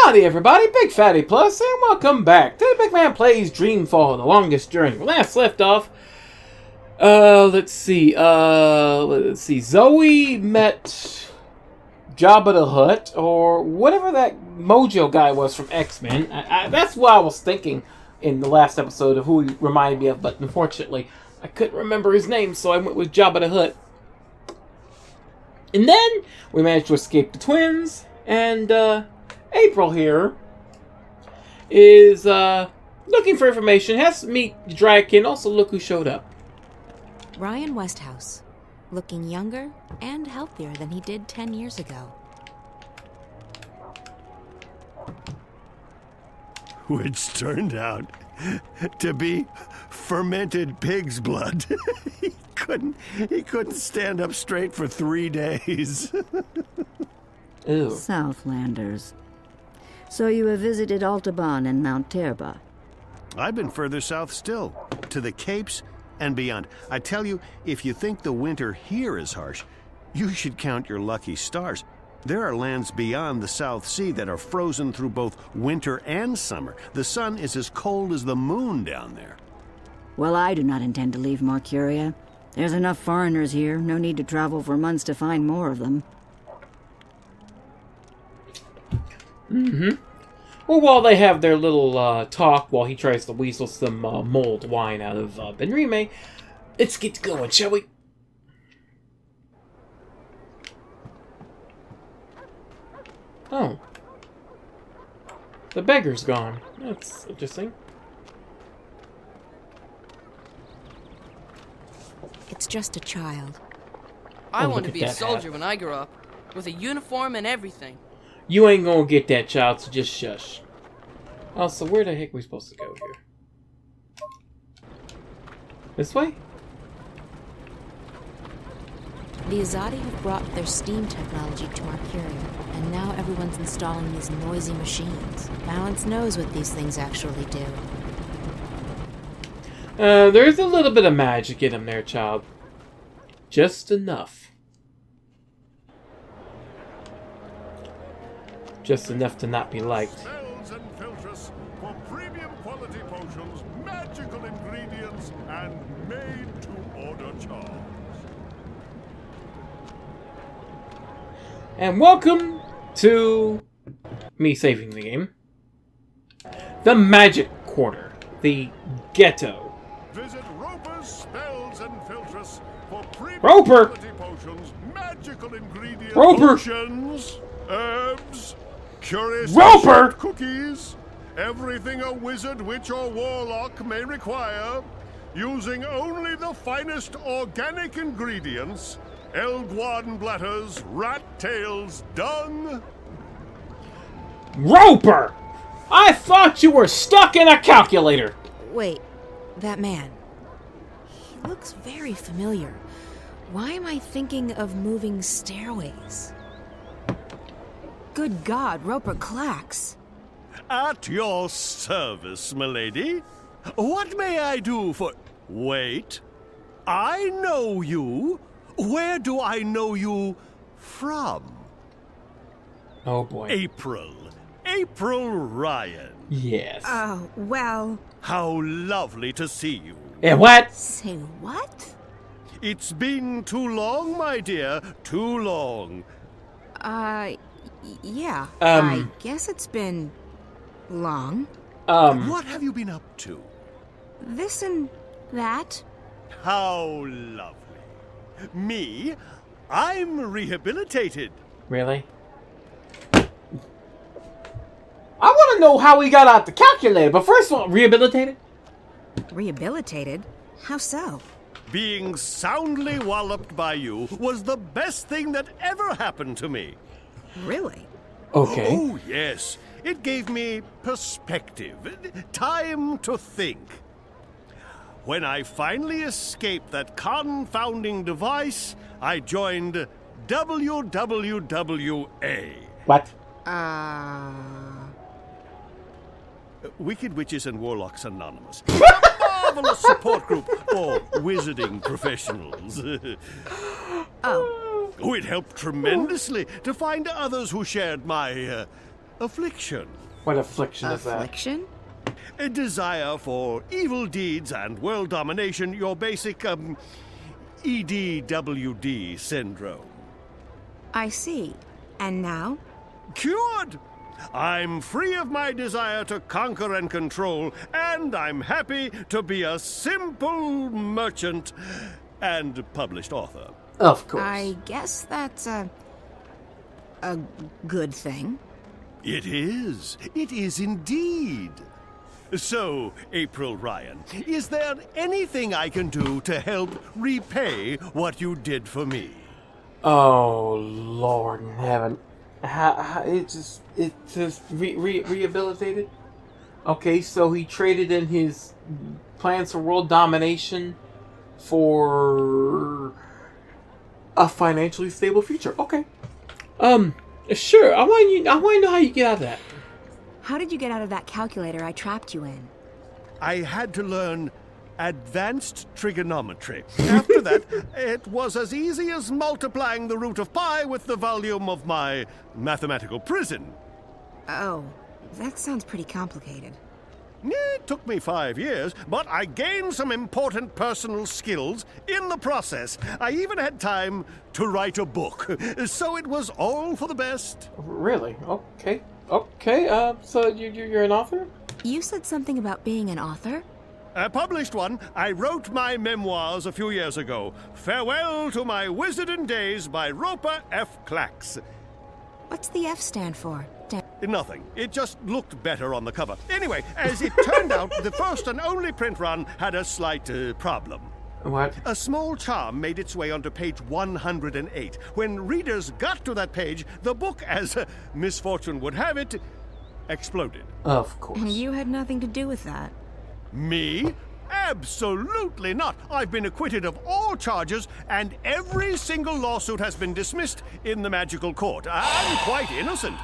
Howdy everybody, BygPhattyPlus, and welcome back to the Big Man Plays Dreamfall, the longest journey. We last left off, let's see, Zoe met Jabba the Hutt, or whatever that Mojo guy was from X-Men. That's what I was thinking in the last episode of who he reminded me of, but unfortunately, I couldn't remember his name, so I went with Jabba the Hutt. And then, we managed to escape the twins, and, April here is looking for information, has to meet the Dragon. Also, look who showed up. Ryan Westhouse, looking younger and healthier than he did 10 years ago. Which turned out to be fermented pig's blood. He couldn't stand up straight for 3 days. Ew. Southlanders. So you have visited Altaban and Mount Terba. I've been further south still, to the Capes and beyond. I tell you, if you think the winter here is harsh, you should count your lucky stars. There are lands beyond the South Sea that are frozen through both winter and summer. The sun is as cold as the moon down there. Well, I do not intend to leave Mercuria. There's enough foreigners here, no need to travel for months to find more of them. Well, while they have their little talk, while he tries to weasel some mulled wine out of Benrime, let's get going, shall we? Oh. The beggar's gone. That's interesting. It's just a child. I Oh, want look to at be a that soldier hat. when I grow up, with a uniform and everything. You ain't gonna get that, child, so just shush. Also, where the heck are we supposed to go here? This way? The Azadi have brought their steam technology to Mercuria, and now everyone's installing these noisy machines. Balance knows what these things actually do. There's a little bit of magic in them there, child. Just enough. Just enough to not be liked. Spells and filters for premium quality potions, magical ingredients, and made-to-order charms. And welcome to me saving the game. The Magic Quarter. The Ghetto. Visit Roper's Spells and Filters for premium Roper! quality potions, magical ingredients, Roper! potions, herbs, curious Roper! shaped cookies, everything a wizard, witch, or warlock may require, using only the finest organic ingredients, Elguan bladders, rat tails, dung. Roper! I thought you were stuck in a calculator! Wait, that man. He looks very familiar. Why am I thinking of moving stairways? Good God, Roper clacks. At your service, milady. What may I do for... Wait. I know you. Where do I know you from? Oh boy. April. April Ryan. Yes. Oh, well... How lovely to see you. And what? Say what? It's been too long, my dear. Too long. Yeah. Um. I guess it's been... long. What have you been up to? This and that. How lovely. Me? I'm rehabilitated. Really? I want to know how we got out the calculator, but first of all, rehabilitated? Rehabilitated? How so? Being soundly walloped by you was the best thing that ever happened to me. Really? Okay. Oh, yes. It gave me perspective, time to think. When I finally escaped that confounding device, I joined WWWA. What? Wicked Witches and Warlocks Anonymous. A marvelous support group for wizarding professionals. Oh. Oh, it helped tremendously to find others who shared my affliction. What affliction is that? Affliction? A desire for evil deeds and world domination, your basic, EDWD syndrome. I see. And now? Cured! I'm free of my desire to conquer and control, and I'm happy to be a simple merchant and published author. Of course. I guess that's a good thing. It is. It is indeed. So, April Ryan, is there anything I can do to help repay what you did for me? Oh, Lord in heaven. It just rehabilitated? Okay, so he traded in his plans for world domination for a financially stable future. Okay. Sure. I want to know how you get out of that. How did you get out of that calculator I trapped you in? I had to learn advanced trigonometry. After that, it was as easy as multiplying the root of pi with the volume of my mathematical prison. Oh, that sounds pretty complicated. It took me 5 years, but I gained some important personal skills in the process. I even had time to write a book, so it was all for the best. Really? Okay. Okay. So you're an author? You said something about being an author? I published one. I wrote my memoirs a few years ago. Farewell to My Wizarding Days by Roper F. Clax. What's the F stand for? Nothing. It just looked better on the cover. Anyway, as it turned out, the first and only print run had a slight problem. What? A small charm made its way onto page 108. When readers got to that page, the book, as misfortune would have it, exploded. Of course. And you had nothing to do with that. Me? Absolutely not. I've been acquitted of all charges, and every single lawsuit has been dismissed in the magical court. I'm quite innocent.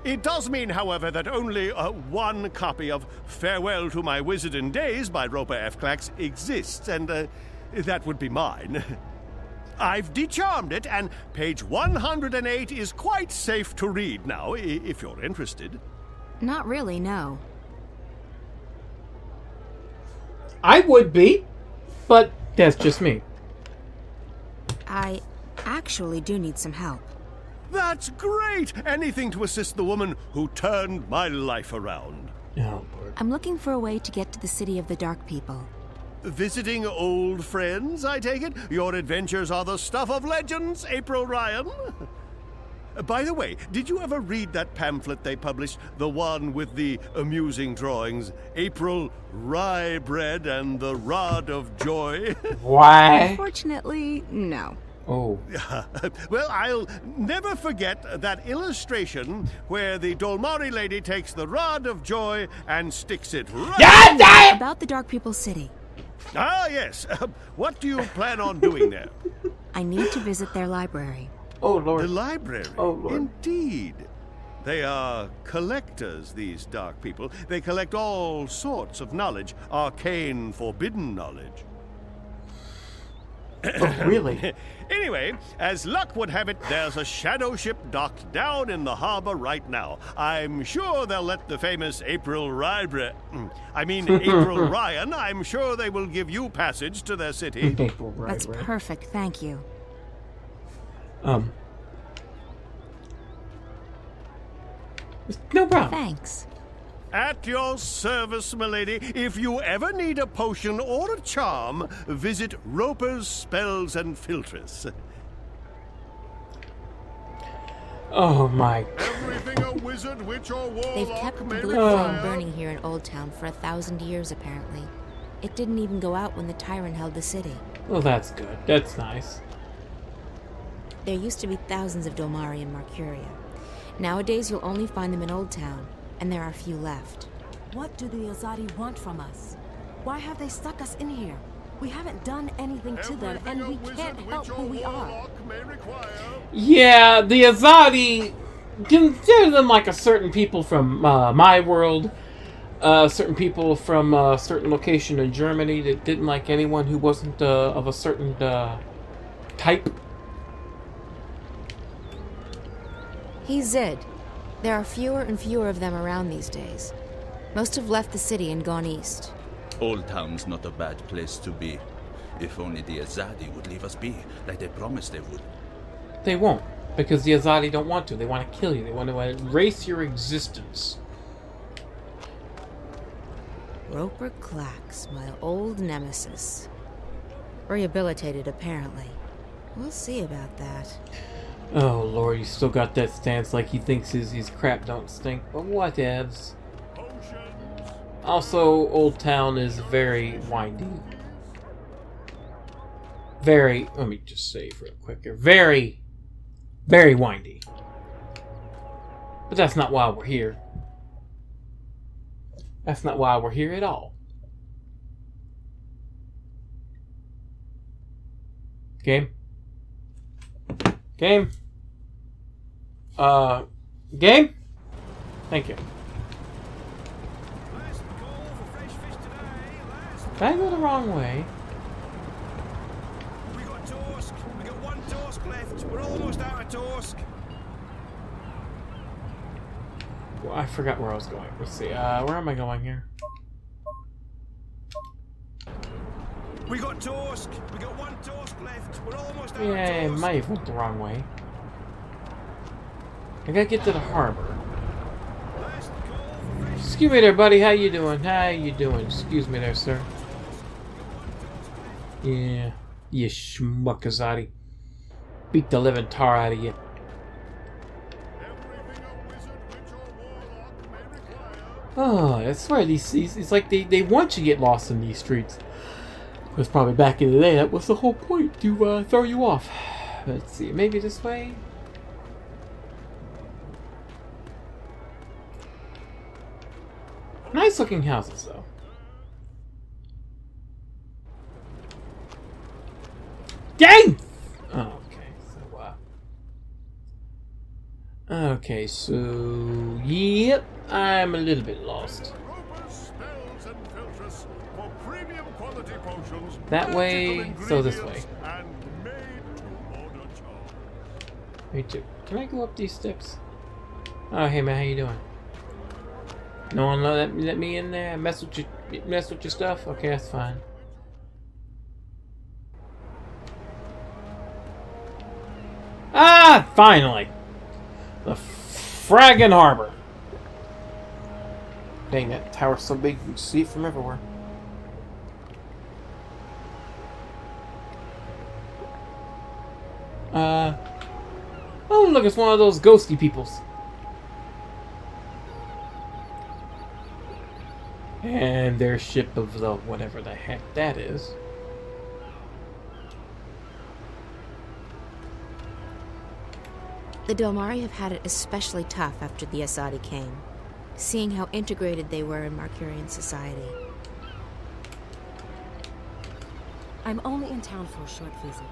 It does mean, however, that only one copy of Farewell to My Wizarding Days by Roper F. Clax exists, and that would be mine. I've decharmed it, and page 108 is quite safe to read now, if you're interested. Not really, no. I would be, but that's just me. I actually do need some help. That's great! Anything to assist the woman who turned my life around. Oh, Lord. I'm looking for a way to get to the city of the Dark People. Visiting old friends, I take it? Your adventures are the stuff of legends, April Ryan. By the way, did you ever read that pamphlet they published? The one with the amusing drawings? April Rye Bread and the Rod of Joy? Why? Unfortunately, no. Oh. Well, I'll never forget that illustration where the Dolmari lady takes the Rod of Joy and sticks it right... About the Dark People City. Ah, yes. What do you plan on doing there? I need to visit their library. Oh, The Lord. library. Oh, Lord. Indeed. They are collectors, these dark people. They collect all sorts of knowledge, arcane, forbidden knowledge. Oh, really? Anyway, as luck would have it, there's a shadow ship docked down in the harbor right now. I'm sure they'll let the famous April Ryan, I'm sure they will give you passage to their city. That's perfect, thank you. No problem. Thanks. At your service, milady. If you ever need a potion or a charm, visit Roper's Spells and Filtres. Oh my. Everything a wizard, witch, or They've warlock kept the may blue flame require. burning here in Old Town for 1,000 years, apparently. It didn't even go out when the Tyrant held the city. Well, that's good. That's nice. There used to be thousands of Dolmari in Marcuria. Nowadays, you'll only find them in Old Town, and there are few left. What do the Azadi want from us? Why have they stuck us in here? We haven't done anything to them, Everything and a we wizard, can't witch, help or who we are. warlock may require. Yeah, the Azadi, consider them like a certain people from my world, certain people from a certain location in Germany that didn't like anyone who wasn't of a certain type. He's Zid. There are fewer and fewer of them around these days. Most have left the city and gone east. Old Town's not a bad place to be. If only the Azadi would leave us be, like they promised they would. They won't, because the Azadi don't want to. They want to kill you. They want to erase your existence. Roper Clacks, my old nemesis. Rehabilitated, apparently. We'll see about that. Oh, Lord, he's still got that stance like he thinks his crap don't stink. But whatevs. Also, Old Town is very windy. Very, let me just save real quick here. Very, very windy. But that's not why we're here. That's not why we're here at all. Game? Game? Game? Thank you. Did I go the wrong way? We got Torsk. We got one Torsk left. We're almost out of Torsk. Well, I forgot where I was going. Let's see. Where am I going here? We got Torsk. We got one Torsk left. We're almost out of Yeah, I Torsk. might have went the wrong way. I gotta get to the harbor. Excuse me there, buddy. How you doing? How you doing? Excuse me there, sir. Yeah, you schmuckazati. Beat the living tar out of you. Oh, I swear, these it's like they want you to get lost in these streets. It was probably back in the day, that was the whole point, to throw you off. Let's see, maybe this way? Nice looking houses, though. Dang! Oh, okay, so yep, I'm a little bit lost. That way, so this way. Me too. Can I go up these steps? Oh, hey man, how you doing? No one let me in there. Mess with your stuff. Okay, that's fine. Ah, finally, the fraggin' harbor. Dang, that tower's so big you can see it from everywhere. Oh look, it's one of those ghosty peoples. And their ship of the whatever the heck that is. The Delmari have had it especially tough after the Asadi came, seeing how integrated they were in Markurian society. I'm only in town for a short visit.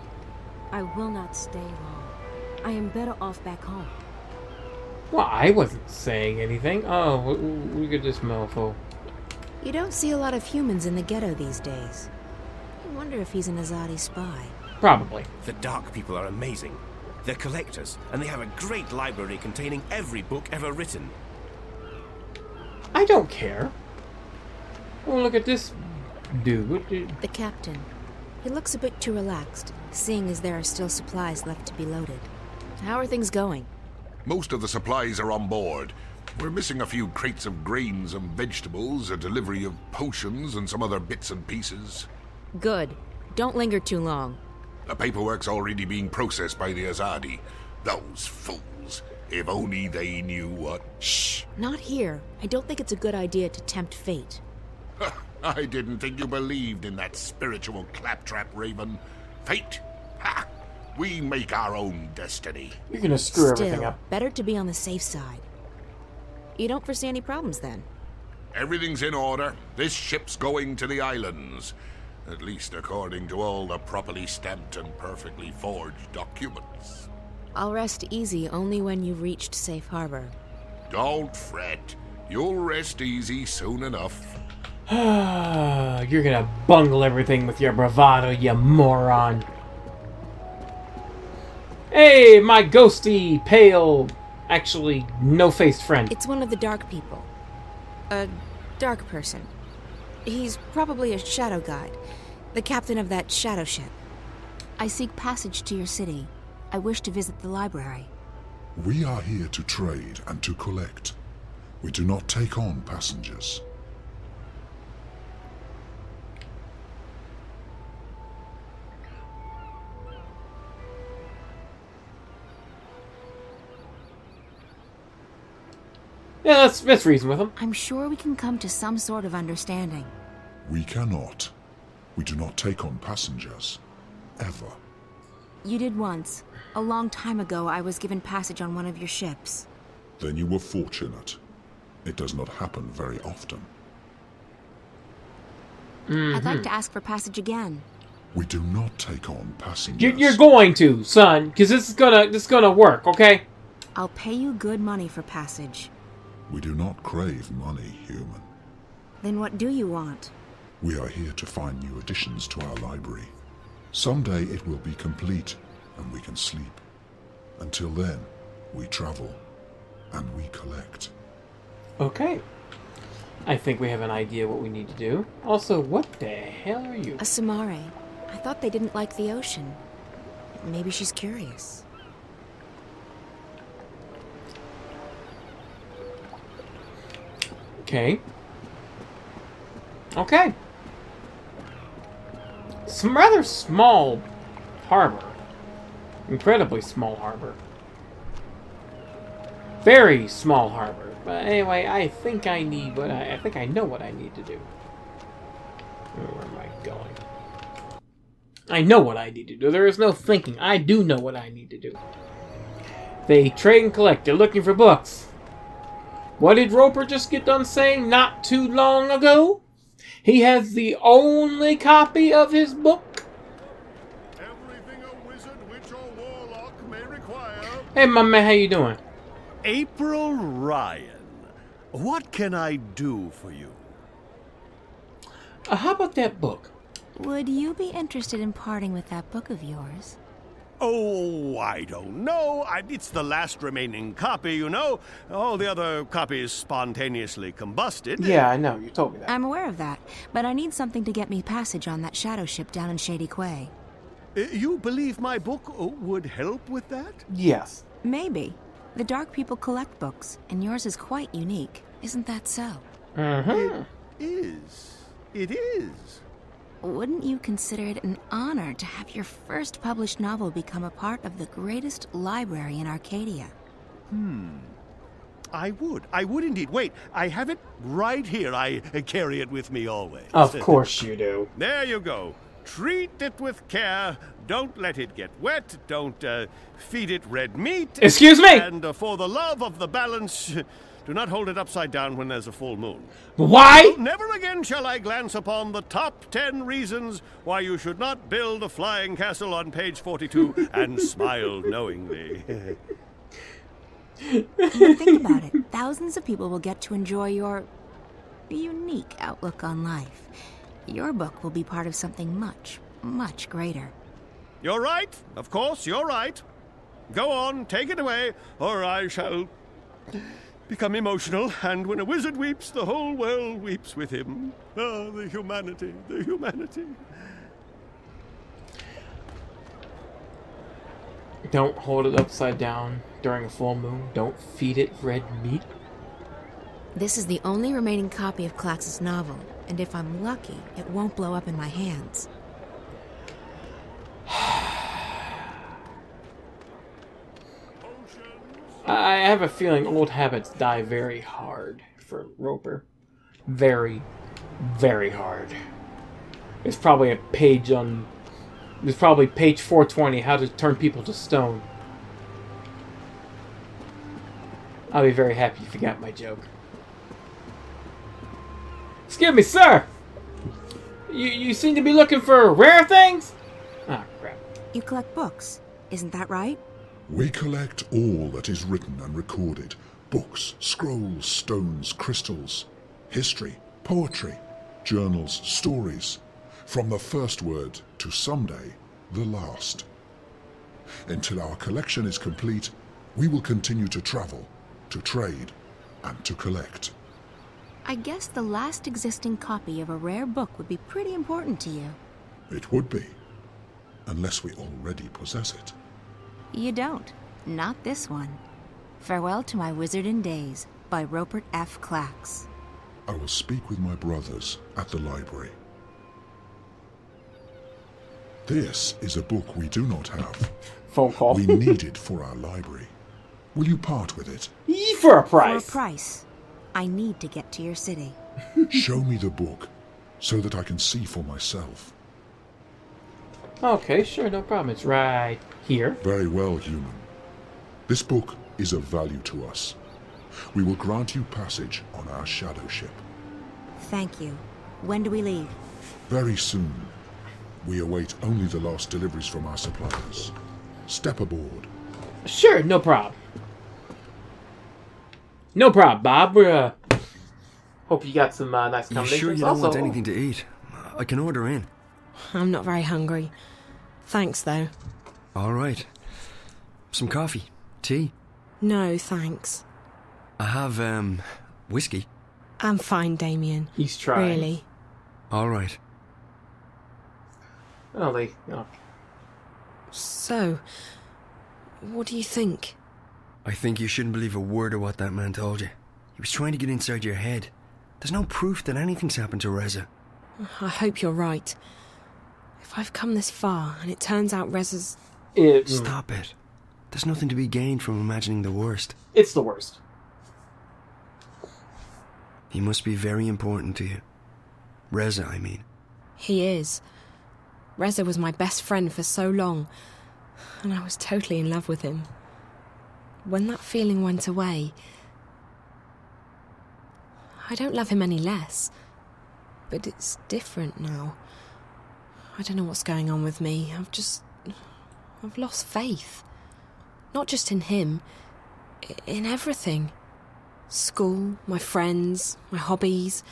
I will not stay long. I am better off back home. Well, I wasn't saying anything. Oh, look at this mofo. You don't see a lot of humans in the ghetto these days. I wonder if he's an Azadi spy. Probably. The Dark people are amazing. They're collectors, and they have a great library containing every book ever written. I don't care. Oh, look at this dude. What dude? The captain. He looks a bit too relaxed, seeing as there are still supplies left to be loaded. How are things going? Most of the supplies are on board. We're missing a few crates of grains and vegetables, a delivery of potions, and some other bits and pieces. Good. Don't linger too long. The paperwork's already being processed by the Azadi. Those fools. If only they knew what... Shh! Not here. I don't think it's a good idea to tempt fate. I didn't think you believed in that spiritual claptrap, Raven. Fate? Ha! We make our own destiny. You're gonna screw everything up. Better to be on the safe side. You don't foresee any problems then? Everything's in order. This ship's going to the islands. At least according to all the properly stamped and perfectly forged documents. I'll rest easy only when you've reached safe harbor. Don't fret. You'll rest easy soon enough. You're gonna bungle everything with your bravado, you moron. Hey, my ghosty, pale actually no-faced friend? It's one of the dark people. A dark person. He's probably a shadow guide. The captain of that shadow ship. I seek passage to your city. I wish to visit the library. We are here to trade and to collect. We do not take on passengers. Yeah, let's reason with him. I'm sure we can come to some sort of understanding. We cannot. We do not take on passengers. Ever. You did once. A long time ago, I was given passage on one of your ships. Then you were fortunate. It does not happen very often. I'd like to ask for passage again. We do not take on passengers. You're going to, son, because this is gonna work, okay? I'll pay you good money for passage. We do not crave money, human. Then what do you want? We are here to find new additions to our library. Someday it will be complete, and we can sleep. Until then, we travel, and we collect. Okay. I think we have an idea what we need to do. Also, what the hell are you? A Samare. I thought they didn't like the ocean. Maybe she's curious. Okay. Okay. Some rather small harbor. Incredibly small harbor. Very small harbor. But anyway, I think I need what I think I know what I need to do. Where am I going? I know what I need to do. There is no thinking. I do know what I need to do. They trade and collect. They're looking for books. What did Roper just get done saying not too long ago? He has the only copy of his book. Everything a wizard, witch, or warlock may require. Hey, my man, how you doing? April Ryan, what can I do for you? How about that book? Would you be interested in parting with that book of yours? Oh, I don't know. It's the last remaining copy, you know. All the other copies spontaneously combusted. Yeah, I know. You told me that. I'm aware of that, but I need something to get me passage on that shadow ship down in Shady Quay. You believe my book would help with that? Yes. Maybe. The dark people collect books, and yours is quite unique. Isn't that so? Mm-hmm. It is. It is. Wouldn't you consider it an honor to have your first published novel become a part of the greatest library in Arcadia? I would. I would indeed. Wait, I have it right here. I carry it with me always. Of course you do. There you go. Treat it with care. Don't let it get wet. Don't feed it red meat. Excuse me! And for the love of the balance, do not hold it upside down when there's a full moon. Why? Never again shall I glance upon the top 10 reasons why you should not build a flying castle on page 42 and smile knowingly. Think about it. Thousands of people will get to enjoy your unique outlook on life. Your book will be part of something much, much greater. You're right. Of course, you're right. Go on, take it away, or I shall become emotional, and when a wizard weeps, the whole world weeps with him. Ah, the humanity, the humanity. Don't hold it upside down during a full moon. Don't feed it red meat. This is the only remaining copy of Klax's novel, and if I'm lucky, it won't blow up in my hands. I have a feeling old habits die very hard for Roper. Very, very hard. There's probably a page on... There's probably page 420, how to turn people to stone. I'll be very happy if you got my joke. Excuse me, sir! You seem to be looking for rare things? Ah, crap. You collect books, isn't that right? We collect all that is written and recorded. Books, scrolls, stones, crystals, history, poetry, journals, stories. From the first word to someday, the last. Until our collection is complete, We will continue to travel, to trade, and to collect. I guess the last existing copy of a rare book would be pretty important to you. It would be, unless we already possess it. You don't. Not this one. Farewell to My Wizarding Days by Rupert F. Clacks. I will speak with my brothers at the library. This is a book we do not have. Phone call. We need it for our library. Will you part with it? For a price. For a price. I need to get to your city. Show me the book, so that I can see for myself. Okay, sure, no problem. It's right here. Very well, human. This book is of value to us. We will grant you passage on our shadow ship. Thank you. When do we leave? Very soon. We await only the last deliveries from our suppliers. Step aboard. Sure, no problem. No problem, Bob. We're, hope you got some nice You accommodations. sure you don't Also, want anything to eat? I can order in. I'm not very hungry. Thanks, though. All right. Some coffee. Tea. No, thanks. I have, whiskey. I'm fine, Damien. He's trying. Really. All right. Oh, So, what do you think? I think you shouldn't believe a word of what that man told you. He was trying to get inside your head. There's no proof that anything's happened to Reza. I hope you're right. If I've come this far and it turns out Reza's... Stop it. There's nothing to be gained from imagining the worst. It's the worst. He must be very important to you. Reza, I mean. He is. Reza was my best friend for so long, and I was totally in love with him. When that feeling went away, I don't love him any less, but it's different now. I don't know what's going on with me. I've lost faith. Not just in him, in everything. School, my friends, my hobbies,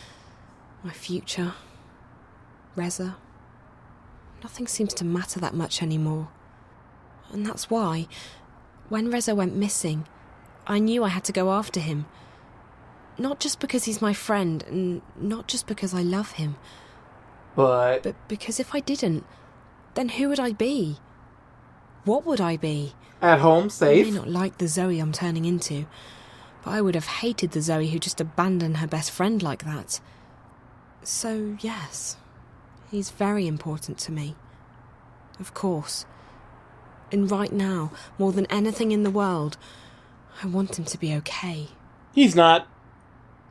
my future, Reza. Nothing seems to matter that much anymore. And that's why, when Reza went missing, I knew I had to go after him. Not just because he's my friend, and not just because I love him. But because if I didn't, then who would I be? What would I be? At home, safe. I may not like the Zoe I'm turning into, but I would have hated the Zoe who just abandoned her best friend like that. So, yes, he's very important to me. Of course. And right now, more than anything in the world, I want him to be okay. He's not.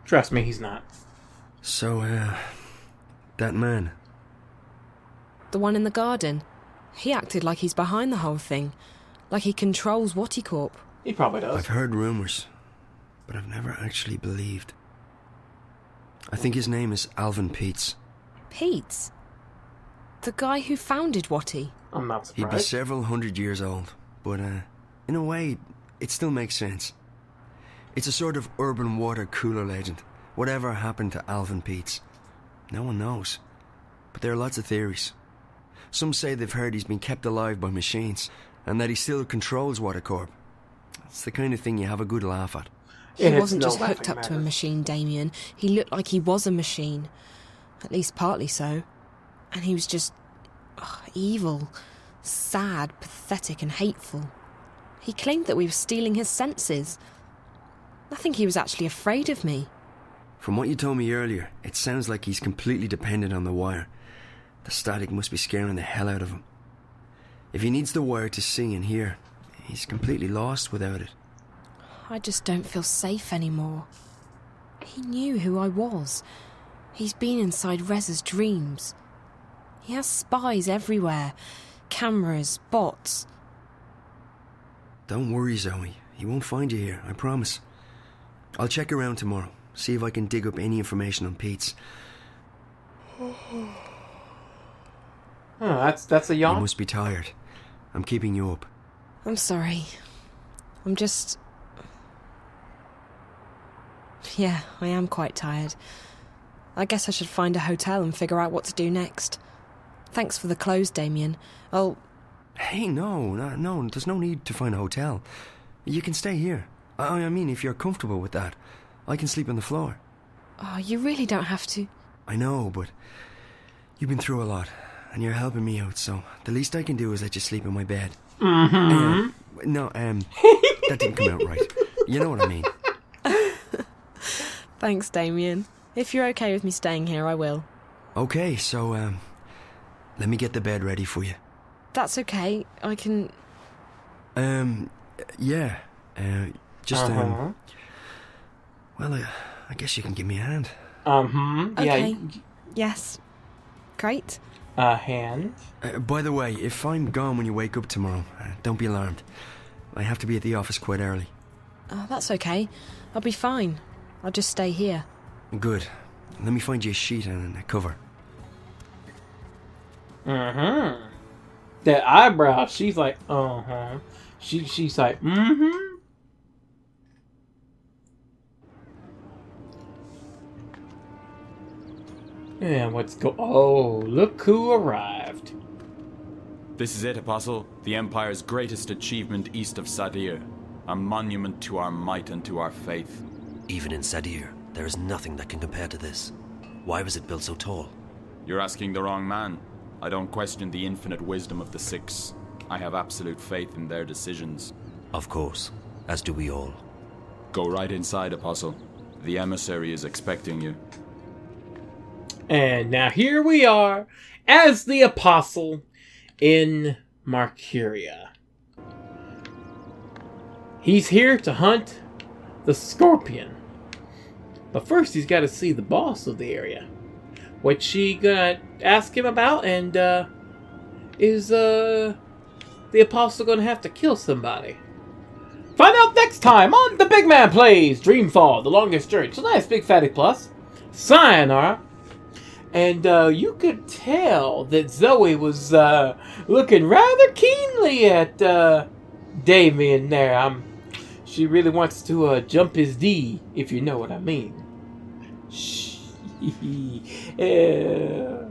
Trust me, he's not. So, that man. The one in the garden. He acted like he's behind the whole thing. Like he controls Wattycorp. He probably does. I've heard rumours, but I've never actually believed. I think his name is Alvin Peets. Peets? The guy who founded Watty? I'm not surprised. He'd be several hundred years old, but in a way, it still makes sense. It's a sort of urban water cooler legend. Whatever happened to Alvin Peets? No one knows. But there are lots of theories. Some say they've heard he's been kept alive by machines, and that he still controls Wattycorp. It's the kind of thing you have a good laugh at. He wasn't just hooked up to a machine, Damien. He looked like he was a machine. At least partly so. And he was just... evil. Sad, pathetic and hateful. He claimed that we were stealing his senses. I think he was actually afraid of me. From what you told me earlier, it sounds like he's completely dependent on the wire. The static must be scaring the hell out of him. If he needs the wire to see and hear, he's completely lost without it. I just don't feel safe anymore. He knew who I was. He's been inside Reza's dreams. He has spies everywhere. Cameras, bots. Don't worry, Zoe. He won't find you here, I promise. I'll check around tomorrow, see if I can dig up any information on Pete's. Oh, that's a yawn? You must be tired. I'm keeping you up. I'm sorry. I'm just... Yeah, I am quite tired. I guess I should find a hotel and figure out what to do next. Thanks for the clothes, Damien. Hey, no, there's no need to find a hotel. You can stay here. I mean, if you're comfortable with that, I can sleep on the floor. Oh, you really don't have to. I know, but you've been through a lot, and you're helping me out, so the least I can do is let you sleep in my bed. That didn't come out right. You know what I mean. Thanks, Damien. If you're okay with me staying here, I will. Okay, so, let me get the bed ready for you. That's okay. I can... Yeah. Well, I guess you can give me a hand. Okay. Yeah. Yes. Great. A hand. By the way, if I'm gone when you wake up tomorrow, don't be alarmed. I have to be at the office quite early. That's okay. I'll be fine. I'll just stay here. Good. Let me find you a sheet and a cover. That eyebrow, she's like, She's like, And oh, look who arrived. This is it, Apostle. The Empire's greatest achievement east of Sadir. A monument to our might and to our faith. Even in Sadir, there is nothing that can compare to this. Why was it built so tall? You're asking the wrong man. I don't question the infinite wisdom of the Six. I have absolute faith in their decisions. Of course, as do we all. Go right inside, Apostle. The emissary is expecting you. And now here we are, as the Apostle in Marcuria. He's here to hunt the Scorpion. But first he's got to see the boss of the area. What she gonna ask him about, and is the Apostle gonna have to kill somebody? Find out next time on The Big Man Plays Dreamfall, The Longest Journey. So that's BygPhattyPlus. Sayonara. And you could tell that Zoe was looking rather keenly at Damien there. She really wants to jump his D, if you know what I mean. Yeah.